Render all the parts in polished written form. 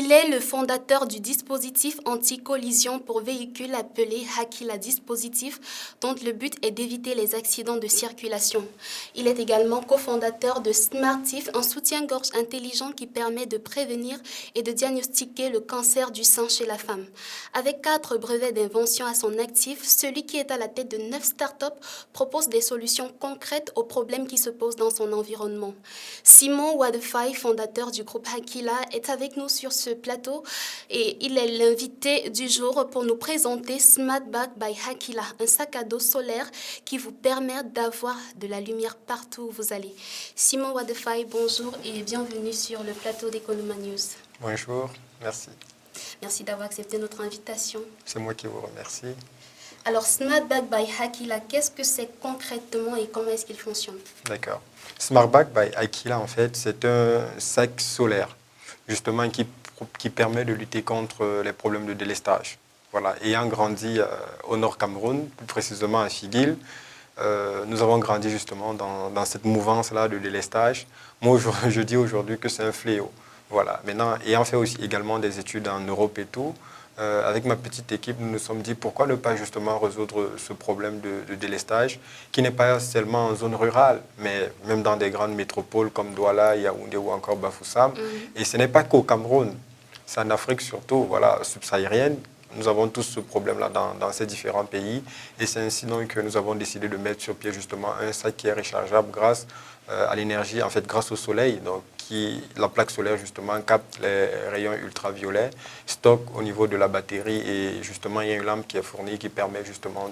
Il est le fondateur du dispositif anti-collision pour véhicules appelé Hakila Dispositif, dont le but est d'éviter les accidents de circulation. Il est également cofondateur de Smartif, un soutien-gorge intelligent qui permet de prévenir et de diagnostiquer le cancer du sein chez la femme. Avec 4 brevets d'invention à son actif, celui qui est à la tête de 9 startups propose des solutions concrètes aux problèmes qui se posent dans son environnement. Simon Wadefai, fondateur du groupe Hakila, est avec nous sur ce plateau et il est l'invité du jour pour nous présenter Smart Bag by Hakila, un sac à dos solaire qui vous permet d'avoir de la lumière partout où vous allez. Simon Wadefai, bonjour et bienvenue sur le plateau d'Economa News. Bonjour, merci. Merci d'avoir accepté notre invitation. C'est moi qui vous remercie. Alors, Smart Bag by Hakila, qu'est-ce que c'est concrètement et comment est-ce qu'il fonctionne? D'accord. Smart Bag by Hakila, en fait, c'est un sac solaire, justement, qui permet de lutter contre les problèmes de délestage. Voilà. Ayant grandi au Nord Cameroun, plus précisément à Figuil, nous avons grandi justement dans cette mouvance-là de délestage. Moi, je dis aujourd'hui que c'est un fléau. Voilà. Maintenant, ayant fait aussi également des études en Europe et tout, avec ma petite équipe, nous nous sommes dit pourquoi ne pas justement résoudre ce problème de délestage qui n'est pas seulement en zone rurale, mais même dans des grandes métropoles comme Douala, Yaoundé ou encore Bafoussam. Et ce n'est pas qu'au Cameroun, c'est en Afrique surtout, voilà, subsaharienne. Nous avons tous ce problème-là dans ces différents pays. Et c'est ainsi donc que nous avons décidé de mettre sur pied justement un sac qui est rechargeable grâce à l'énergie, en fait grâce au soleil. Donc, la plaque solaire justement capte les rayons ultraviolets, stocke au niveau de la batterie et justement il y a une lampe qui est fournie qui permet justement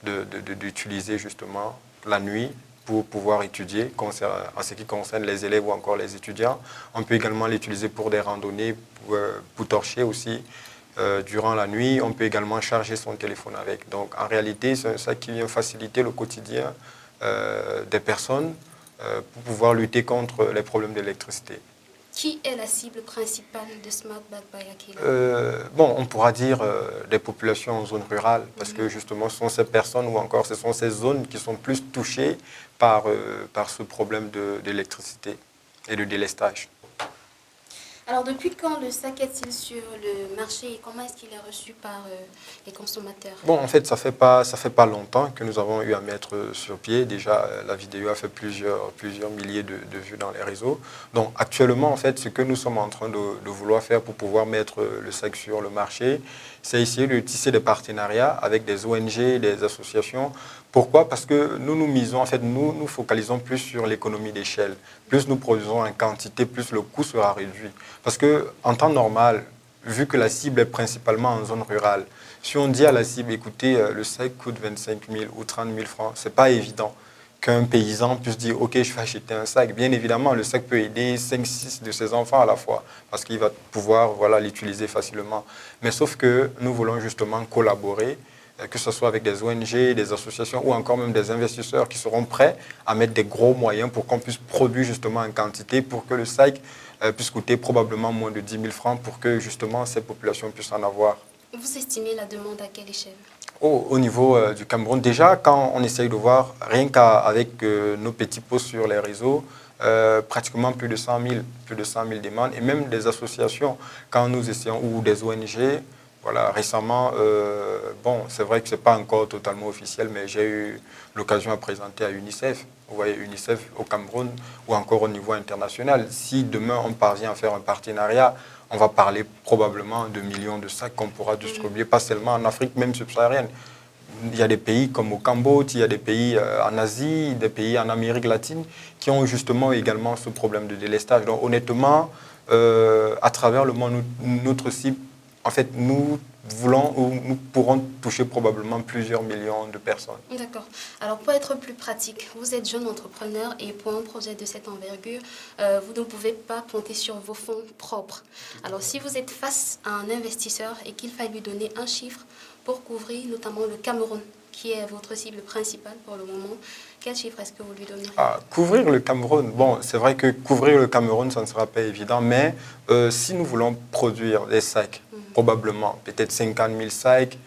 d'utiliser justement la nuit pour pouvoir étudier en ce qui concerne les élèves ou encore les étudiants. On peut également l'utiliser pour des randonnées, pour torcher aussi. Durant la nuit, on peut également charger son téléphone avec. Donc en réalité, c'est ça qui vient faciliter le quotidien des personnes pour pouvoir lutter contre les problèmes d'électricité. Qui est la cible principale de Smart Bag by Hakila? Bon, on pourra dire des populations en zone rurale, parce que justement, ce sont ces personnes ou encore ce sont ces zones qui sont plus touchées par ce problème d'électricité et de délestage. Alors, depuis quand le sac est-il sur le marché et comment est-ce qu'il est reçu par les consommateurs? Bon, en fait, ça fait pas longtemps que nous avons eu à mettre sur pied. Déjà, la vidéo a fait plusieurs milliers de vues dans les réseaux. Donc, actuellement, en fait, ce que nous sommes en train de vouloir faire pour pouvoir mettre le sac sur le marché, c'est essayer de tisser des partenariats avec des ONG, des associations. Pourquoi? Parce que nous nous misons, en fait, nous focalisons plus sur l'économie d'échelle. Plus nous produisons en quantité, plus le coût sera réduit. Parce qu'en temps normal, vu que la cible est principalement en zone rurale, si on dit à la cible, écoutez, le sac coûte 25 000 ou 30 000 francs, ce n'est pas évident qu'un paysan puisse dire, OK, je vais acheter un sac. Bien évidemment, le sac peut aider 5-6 de ses enfants à la fois, parce qu'il va pouvoir l'utiliser facilement. Mais sauf que nous voulons justement collaborer, que ce soit avec des ONG, des associations ou encore même des investisseurs qui seront prêts à mettre des gros moyens pour qu'on puisse produire justement en quantité, pour que le sac puisse coûter probablement moins de 10 000 francs pour que justement ces populations puissent en avoir. Vous estimez la demande à quelle échelle? Au niveau du Cameroun, déjà, quand on essaye de voir, rien qu'avec nos petits posts sur les réseaux, pratiquement plus de 100 000 demandes, et même des associations, quand nous essayons, ou des ONG, voilà, récemment, bon, c'est vrai que ce n'est pas encore totalement officiel, mais j'ai eu l'occasion à présenter à UNICEF. Vous voyez, UNICEF au Cameroun ou encore au niveau international. Si demain on parvient à faire un partenariat, on va parler probablement de millions de sacs qu'on pourra distribuer, pas seulement en Afrique, même subsaharienne. Il y a des pays comme au Cambodge, il y a des pays en Asie, des pays en Amérique latine qui ont justement également ce problème de délestage. Donc honnêtement, à travers le monde, notre cible, en fait, nous voulons ou nous pourrons toucher probablement plusieurs millions de personnes. D'accord. Alors, pour être plus pratique, vous êtes jeune entrepreneur et pour un projet de cette envergure, vous ne pouvez pas compter sur vos fonds propres. Alors, si vous êtes face à un investisseur et qu'il faille lui donner un chiffre pour couvrir notamment le Cameroun, qui est votre cible principale pour le moment, quel chiffre est-ce que vous lui donneriez? Couvrir le Cameroun, bon, c'est vrai que couvrir le Cameroun, ça ne sera pas évident, mais si nous voulons produire des sacs, probablement, peut-être 50 000 sacs,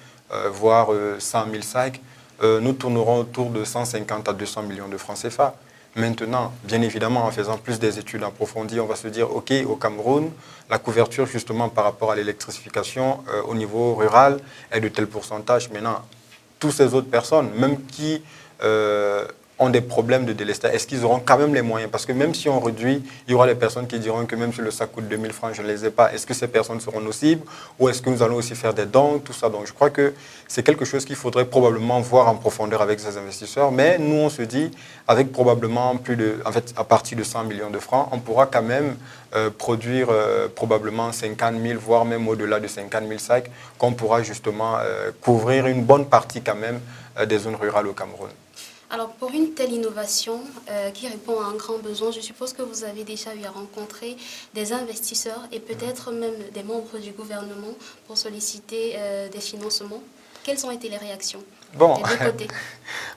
voire 100 000 sacs, nous tournerons autour de 150 à 200 millions de francs CFA. Maintenant, bien évidemment, en faisant plus des études approfondies, on va se dire, OK, au Cameroun, la couverture justement par rapport à l'électrification au niveau rural est de tel pourcentage. Maintenant, toutes ces autres personnes, même qui ont des problèmes de délestage, est-ce qu'ils auront quand même les moyens? Parce que même si on réduit, il y aura des personnes qui diront que même si le sac coûte 2000 francs, je ne les ai pas. Est-ce que ces personnes seront nocibles ou est-ce que nous allons aussi faire des dons, tout ça? Donc je crois que c'est quelque chose qu'il faudrait probablement voir en profondeur avec ces investisseurs. Mais nous, on se dit, avec probablement à partir de 100 millions de francs, on pourra quand même produire probablement 50 000, voire même au-delà de 50 000 sacs, qu'on pourra justement couvrir une bonne partie quand même des zones rurales au Cameroun. Alors, pour une telle innovation qui répond à un grand besoin, je suppose que vous avez déjà eu à rencontrer des investisseurs et peut-être même des membres du gouvernement pour solliciter des financements. Quelles ont été les réactions des deux côtés?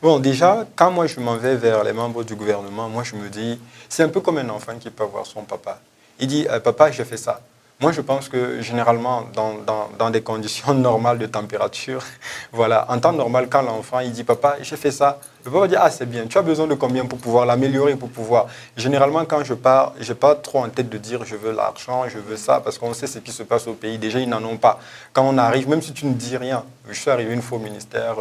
Bon, déjà, quand moi je m'en vais vers les membres du gouvernement, moi je me dis, c'est un peu comme un enfant qui peut voir son papa. Il dit, papa, j'ai fait ça. Moi, je pense que généralement, dans des conditions normales de température, voilà, en temps normal, quand l'enfant il dit, papa, j'ai fait ça, le papa dit, ah, c'est bien, tu as besoin de combien pour pouvoir l'améliorer, pour pouvoir. Généralement, quand je pars, je n'ai pas trop en tête de dire, je veux l'argent, je veux ça, parce qu'on sait ce qui se passe au pays. Déjà, ils n'en ont pas. Quand on arrive, même si tu ne dis rien, je suis arrivé une fois au ministère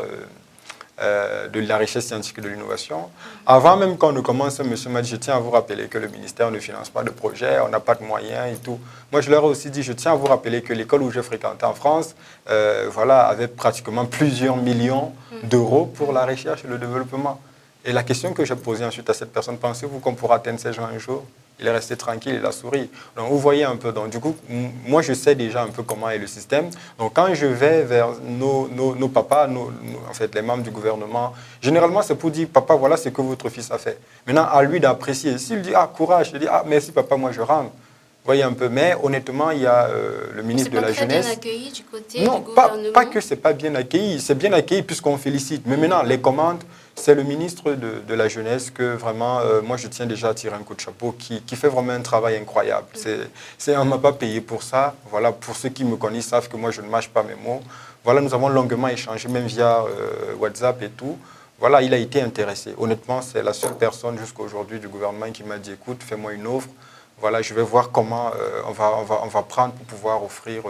de la richesse scientifique et de l'innovation. Avant même qu'on ne commence, monsieur m'a dit, je tiens à vous rappeler que le ministère ne finance pas de projet, on n'a pas de moyens et tout. Moi, je leur ai aussi dit, je tiens à vous rappeler que l'école où j'ai fréquenté en France, voilà, avait pratiquement plusieurs millions d'euros pour la recherche et le développement. Et la question que j'ai posée ensuite à cette personne, pensez-vous qu'on pourra atteindre ces gens un jour? Il est resté tranquille, il a souri. Donc, vous voyez un peu. Donc, du coup, moi, je sais déjà un peu comment est le système. Donc, quand je vais vers nos papas, en fait, les membres du gouvernement, généralement, c'est pour dire, papa, voilà ce que votre fils a fait. Maintenant, à lui d'apprécier. S'il dit, ah, courage, je dis, ah, merci, papa, moi, je rentre. Vous voyez un peu. Mais honnêtement, il y a le ministre de la Jeunesse. C'est pas très bien accueilli du côté non, du gouvernement. pas que c'est pas bien accueilli. C'est bien accueilli puisqu'on félicite. Mais maintenant, les commandes, c'est le ministre de la Jeunesse que vraiment, moi, je tiens déjà à tirer un coup de chapeau, qui fait vraiment un travail incroyable. On ne m'a pas payé pour ça. Voilà, pour ceux qui me connaissent savent que moi, je ne mâche pas mes mots. Voilà, nous avons longuement échangé, même via WhatsApp et tout. Voilà, il a été intéressé. Honnêtement, c'est la seule personne jusqu'à aujourd'hui du gouvernement qui m'a dit, écoute, fais-moi une offre. Voilà, je vais voir comment on va prendre pour pouvoir offrir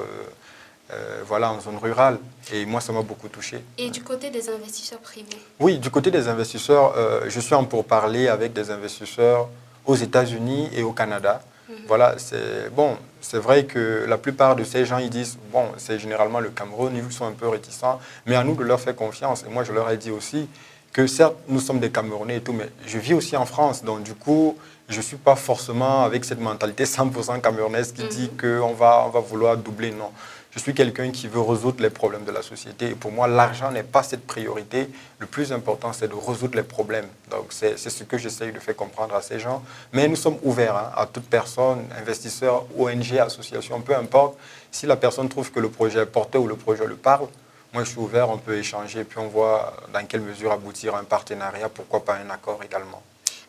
voilà, en zone rurale. Et moi, ça m'a beaucoup touché. Et du côté des investisseurs privés? Oui, du côté des investisseurs, je suis en pourparlers avec des investisseurs aux États-Unis et au Canada. Voilà, c'est vrai que la plupart de ces gens, ils disent, bon, c'est généralement le Cameroun, ils sont un peu réticents, mais à nous de leur faire confiance. Et moi, je leur ai dit aussi que certes, nous sommes des Camerounais et tout, mais je vis aussi en France. Donc, du coup, je ne suis pas forcément avec cette mentalité 100% camerounaise qui dit qu'on va vouloir doubler. Non. Je suis quelqu'un qui veut résoudre les problèmes de la société. Et pour moi, l'argent n'est pas cette priorité. Le plus important, c'est de résoudre les problèmes. Donc, c'est ce que j'essaye de faire comprendre à ces gens. Mais nous sommes ouverts à toute personne, investisseur, ONG, association, peu importe. Si la personne trouve que le projet est porté ou le projet le parle, moi, je suis ouvert, on peut échanger, puis on voit dans quelle mesure aboutir à un partenariat, pourquoi pas un accord également.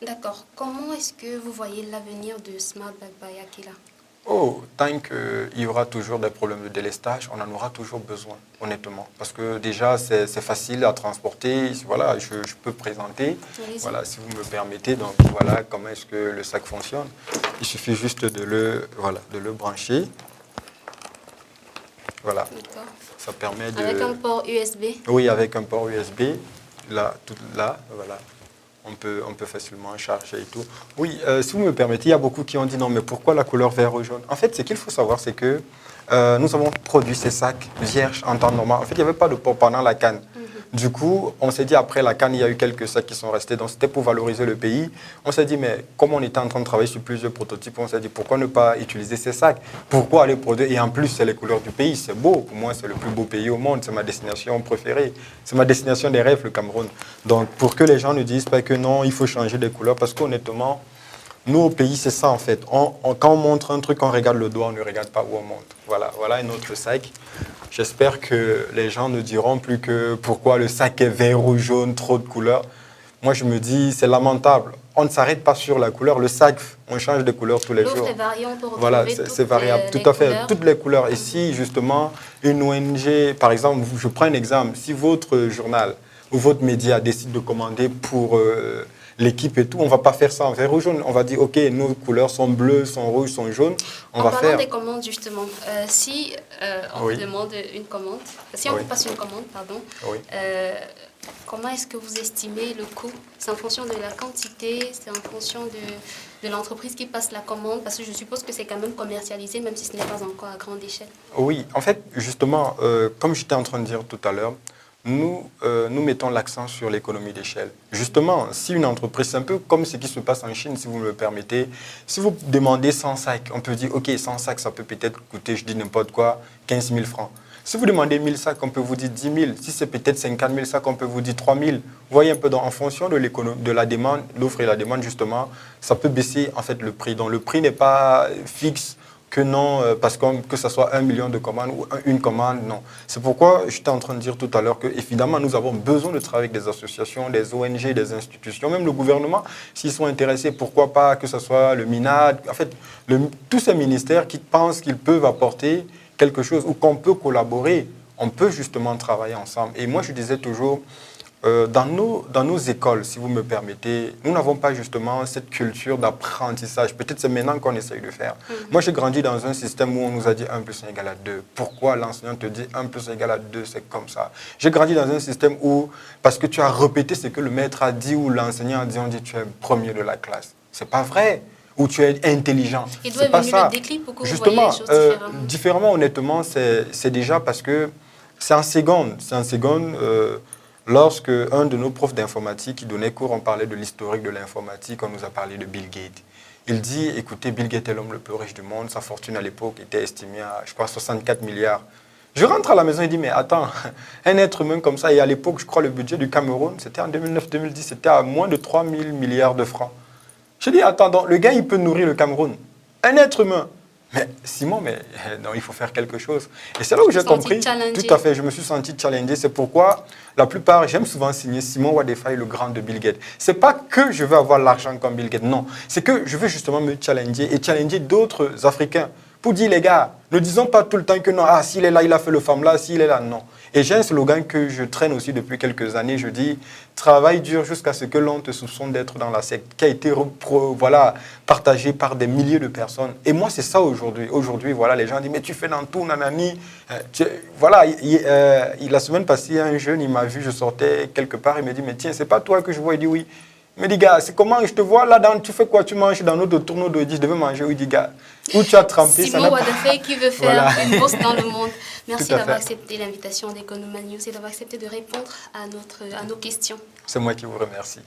D'accord. Comment est-ce que vous voyez l'avenir de Smart Bag by Aquila? Oh, tant qu'il y aura toujours des problèmes de délestage, on en aura toujours besoin, honnêtement. Parce que déjà, c'est facile à transporter. Voilà, je peux présenter. Voilà, si vous me permettez. Donc, voilà comment est-ce que le sac fonctionne. Il suffit juste de le brancher. Voilà. Ça permet de... Avec un port USB? Oui, avec un port USB. Là, voilà. On peut facilement charger et tout. Oui, si vous me permettez, il y a beaucoup qui ont dit non, mais pourquoi la couleur vert ou jaune? En fait, ce qu'il faut savoir, c'est que nous avons produit ces sacs vierges en temps normal. En fait, il n'y avait pas de port pendant la canne. Du coup, on s'est dit, après la canne, il y a eu quelques sacs qui sont restés. Donc, c'était pour valoriser le pays. On s'est dit, mais comme on était en train de travailler sur plusieurs prototypes, on s'est dit, pourquoi ne pas utiliser ces sacs? Pourquoi aller produire? Et en plus, c'est les couleurs du pays. C'est beau. Pour moi, c'est le plus beau pays au monde. C'est ma destination préférée. C'est ma destination des rêves, le Cameroun. Donc, pour que les gens ne disent pas que non, il faut changer de couleur. Parce qu'honnêtement, nous, au pays, c'est ça, en fait. Quand on montre un truc, on regarde le doigt, on ne regarde pas où on monte. Voilà un autre sac. J'espère que les gens ne diront plus que pourquoi le sac est vert ou jaune, trop de couleurs. Moi, je me dis, c'est lamentable. On ne s'arrête pas sur la couleur. Le sac, on change de couleur tous les jours. L'offre est variée, on peut retrouver voilà, c'est variable. Tout à fait, toutes les couleurs. Et si, justement, une ONG, par exemple, je prends un exemple, si votre journal ou votre média décide de commander pour l'équipe et tout. On ne va pas faire ça en vert ou jaune. On va dire, OK, nos couleurs sont bleues, sont rouges, sont jaunes. En parlant des commandes, justement, si on vous demande une commande, si on vous passe une commande, pardon, comment est-ce que vous estimez le coût? C'est en fonction de la quantité, c'est en fonction de l'entreprise qui passe la commande, parce que je suppose que c'est quand même commercialisé, même si ce n'est pas encore à grande échelle. Oui, en fait, justement, comme j'étais en train de dire tout à l'heure, nous mettons l'accent sur l'économie d'échelle. Justement, si une entreprise, c'est un peu comme ce qui se passe en Chine, si vous me le permettez, si vous demandez 100 sacs, on peut dire, OK, 100 sacs, ça peut peut-être coûter, je dis n'importe quoi, 15 000 francs. Si vous demandez 1000 sacs, on peut vous dire 10 000. Si c'est peut-être 50 000 sacs, on peut vous dire 3 000. Vous voyez un peu, en fonction de la demande, l'offre et la demande, justement, ça peut baisser en fait le prix. Donc le prix n'est pas fixe que non, parce que ce soit 1 million de commandes ou une commande, non. C'est pourquoi j'étais en train de dire tout à l'heure que, évidemment, nous avons besoin de travailler avec des associations, des ONG, des institutions, même le gouvernement, s'ils sont intéressés, pourquoi pas que ce soit le MINAD, en fait, tous ces ministères qui pensent qu'ils peuvent apporter quelque chose ou qu'on peut collaborer, on peut justement travailler ensemble. Et moi, je disais toujours, dans nos écoles, si vous me permettez, nous n'avons pas justement cette culture d'apprentissage. Peut-être c'est maintenant qu'on essaye de faire. Moi, j'ai grandi dans un système où on nous a dit 1 plus 1 égale à 2. Pourquoi l'enseignant te dit 1 plus 1 égale à 2, c'est comme ça. J'ai grandi dans un système où, parce que tu as répété ce que le maître a dit ou l'enseignant a dit, on dit tu es premier de la classe. C'est pas vrai. Ou tu es intelligent. Il doit venir le déclic pour que vous voyez les choses différemment. Différemment, honnêtement, c'est déjà parce que c'est en seconde. C'est en seconde, lorsque un de nos profs d'informatique qui donnait cours, on parlait de l'historique de l'informatique, on nous a parlé de Bill Gates. Il dit, écoutez, Bill Gates est l'homme le plus riche du monde, sa fortune à l'époque était estimée à, je crois, 64 milliards. Je rentre à la maison et dis, mais attends, un être humain comme ça, et à l'époque, je crois, le budget du Cameroun, c'était en 2009-2010, c'était à moins de 3 000 milliards de francs. Je dis, attends, donc, le gars, il peut nourrir le Cameroun. Un être humain. Mais Simon, non, il faut faire quelque chose. Et c'est là où j'ai compris. Tout à fait, je me suis senti challengé. C'est pourquoi, la plupart, j'aime souvent signer Simon Wadefai, le grand de Bill Gates. Ce n'est pas que je veux avoir l'argent comme Bill Gates, non. C'est que je veux justement me challenger et challenger d'autres Africains. Pour dire, les gars, ne disons pas tout le temps que non, ah, s'il est là, il a fait le femme là, s'il est là, non. Et j'ai un slogan que je traîne aussi depuis quelques années, je dis, travaille dur jusqu'à ce que l'on te soupçonne d'être dans la secte, qui a été partagé par des milliers de personnes. Et moi, c'est ça aujourd'hui. Aujourd'hui, voilà, les gens disent, mais tu fais dans tout, nanani. Voilà, la semaine passée, un jeune, il m'a vu, je sortais quelque part, il me dit, mais tiens, c'est pas toi que je vois? Il dit, oui. Il me dit, gars, c'est comment je te vois là, tu fais quoi? Tu manges dans notre tourneau de 10, je devais manger. Il dit, gars, où tu as trempé? Simon Wadefai qui veut faire une bourse dans le monde. Merci d'avoir accepté l'invitation d'Economa News et d'avoir accepté de répondre à nos questions. C'est moi qui vous remercie.